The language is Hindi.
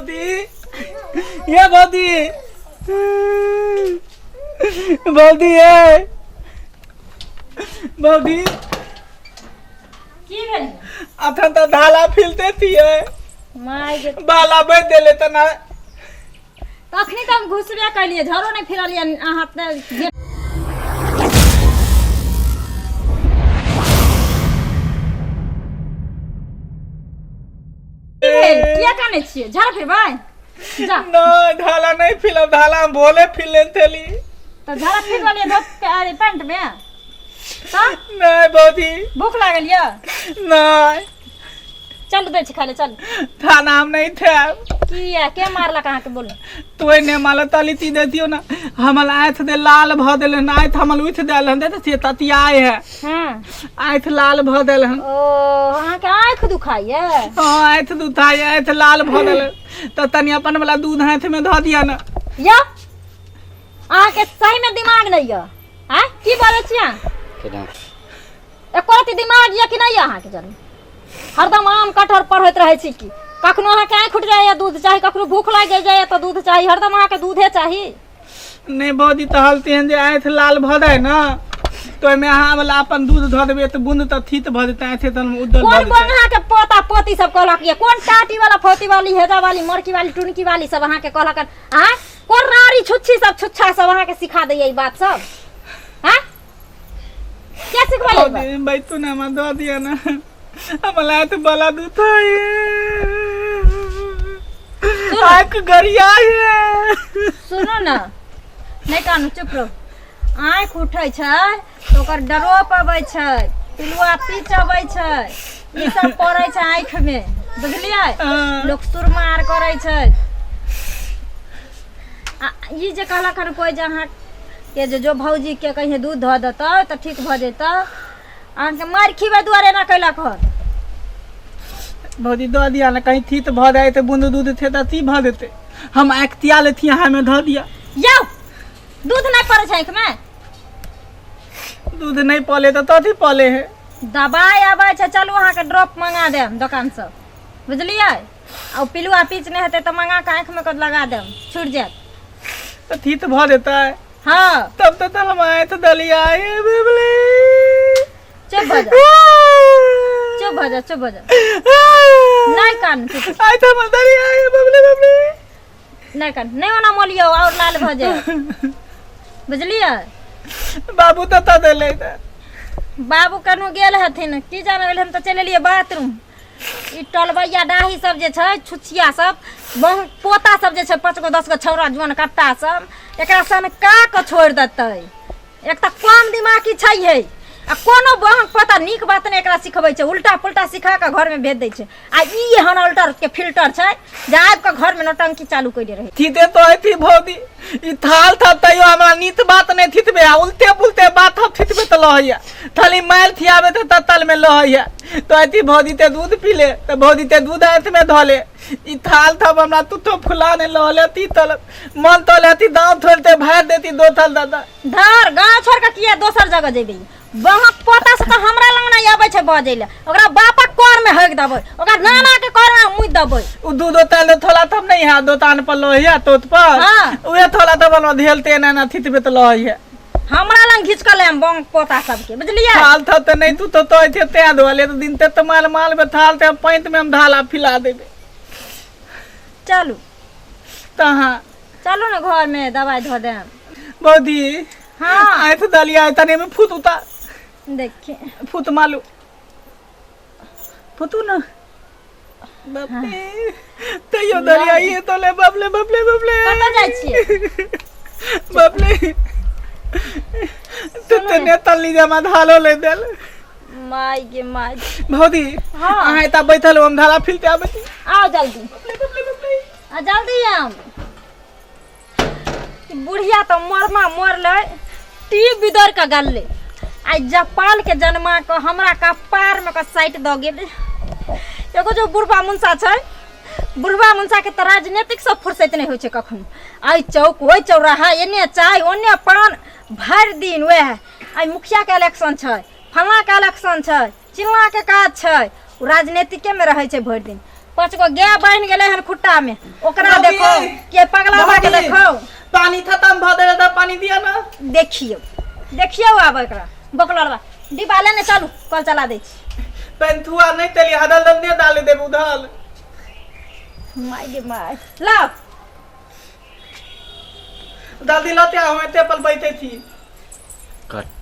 भौजी ये भौजी भौजी है भौजी की भेल अखन तो धाला फिलते थी माय गे बाला बैठ देले तना तखनी तो हम घुसबे कलिए झरो नहीं फिरलिए अहाँ त किया काने छिए झर फिरबै जा नहीं धाला नहीं फिलब धाला हम भोले फिले थेली तो झर फिरलिए धोत अरे पैंट में त नहीं भौजी भूख लागल य नहीं चल दे छी खाले चल थाना हम नहीं थे किया के मारला कहाँ के बोल तो ने माला तली ती देतियो ना हमल आँख दे लाल भ देल आँख हमल उठ देल हन दे से ततियाए है हां आँख लाल भ देल हन ओ अहाँ के आँख दुखाइए हां आँख दुखाए आँख लाल भ देल त तनी अपन वाला दूध हाथ में ध दिया ना या अहाँ के सही में दिमाग नहीं य हैं की बोले छिया केना एको रति दिमाग य कि नहीं य अहाँ के जन हरदम आम कटहर पढ़ैत रहै छी की कखनो अहाँ के आँख उठ जाए दूध चाही कखनो भूख लाग जाए तो दूध चाही हरदम अहाँ के दूधे चाही नहीं भौजी तो हलते हैं जे आँख लाल भ जाए ना तो में अहाँ वाला अपन दूध ध देबे त बूंद त थीत भ देते आँख तन उदल कौन कौन अहाँ के पोता पोती सब कहलक ये कौन टाटी वाला फोती वाली हेजा वाली मरकी वाली टुनकी वाली सब अहाँ के कहलक हां कौन रारी छुच्छी सब छुच्छा सब अहाँ के सिखा दै ई बात सब हैं क्या सिखवाइए भाई तू ने हम द दिया ना हमला तो बला दूध है आँख गरिया है सुनो ना नहीं कानू चुप रहो आँख उठै छै तो ओकर डरोप अबै छै पिलुआ पीच अबै छै ई सब पड़ै छै आँख में बुझलियै लोग सुरमार करै छै ई जे कहलक हन कोई जे अहाँ के जो भौजी के कहीं दूध ध देतौ त ठीक भ जेतौ अहाँ के मार खिबे दुआरे ना कैलक हन भौजी द दिया ना कहीं थी तो भ जाए तो बूंद दूध थे तो थी भ देते हम एक्तिया ले थी यहाँ में ध दिया यौ दूध नहीं पड़े छै आँख में दूध नहीं पले तो तथी पले है दवाई आबै छै चलू अहाँ के ड्रॉप मंगा देम दुकान से बुझलियै आ पिलुआ पीच नहीं हेतै तो मंगा के आँख में कद लगा देम छूट जात तो थी तो भ देता है हाँ तब तो हम आए तो दलिया चुप भ जा चुप भ जा चुप भ जा नहीं कान चुप आए तो हम दलिया बबले बबले नहीं कान नहीं होना मोलियो और लाल भ जाए बुझलियै बाबू तो देले बाबू कनु गेल हथिन की जाने गेल हम तो चले लिए बाथरूम ई टलबैया डाही सब जे छै छुछिया सब पोता सब जे छै 5 गो 10 गो छौरा जुआन कट्टा सब एकरा सन का के छोड़ देतै एक त कम दिमागी छै है आ कोनो बहन पता नीक बात ने एकरा सिखबै छै उल्टा पुल्टा सिखा के घर में भेज दै छै आ ई हन अल्टर के फिल्टर छै जे आब के घर में नौटंकी चालू कइले रहे थी दे तो थी भौजी ई थाल था तयो हमरा नीत बात नहीं थितबे आ उल्टे पुल्टे बात हम थितबे त लहैया थाली माल थियाबे त तल में लहैया तो अति भौजी ते दूध पी ले तो भौजी ते दूध हाथ में धले ई थाल था हमरा तुतो फुलाने लहले ती तल मन तो लेती दांव थोलते भार देती दो थाल दादा धर गांव छोड़ के किया दोसर जगह जेबी बहक पोता से तो हमरा लंग नहीं आबै छै बजेले ओकरा बापा कोर में हक दबै ओकरा नाना के कोर में मुइ दबै उ दूध तल थोला तब नहीं है दो तान पर लहैया तोत पर हां उहे थोला तब न धेलते ना थितबे त लहैया हमरा लंग घिच के लेम बंग पोता सब के बुझलियै थाल था तो नहीं तू तो थे ते धोले तो दिन ते तो माल में थाल ते पैंत में हम ढाला फिला देबे चलू तहां चलू ना घर में दवाई धो देम बौदी हां आए तो दलिया तने में फुत उतार देखिए फुत मालू फुतू ना बापरे तयो दलिया ये तो ले बबले बबले बबले कत जाय छियै बबले तने तल्ली जमा धालो ले देल माय गे माय भौदी हां आए ता बैठल हम धाला फिलते आबे आओ जल्दी बबले बबले बबले आ जल्दी आम बुढ़िया तो मरमा मरले टी बिदर का गल्ले आ जपाल के जन्मा को हमरा कपार में का साइट द गेल एगो जो बुढ़वा मुंसा छै बुढ़वा मुंसा के त राजनीतिक सब फुर्सत नहीं होय छै कखनो आई चौक ओय चौराहा एने चाय ओने पान भर दिन वह आई मुखिया के इलेक्शन छै फला के इलेक्शन छै चिल्ला के काज छै उ राजनीतिके में रहे छै भरि दिन 5 गो गाय बन गेले हन खुट्टा में ओकरा भाभी, देखो के पगला बा के भाभी, देखो पानी खत्म भ गेल त पानी दिया ना। देखियो आब एकरा बकलरवा डिब्बा लेने चलू कल चला दै छी पेंथुआ नहीं तेली हदल दल ने डाले देबू धल माय गे माय लाओ दादी लते हम एते पल बैठे थी।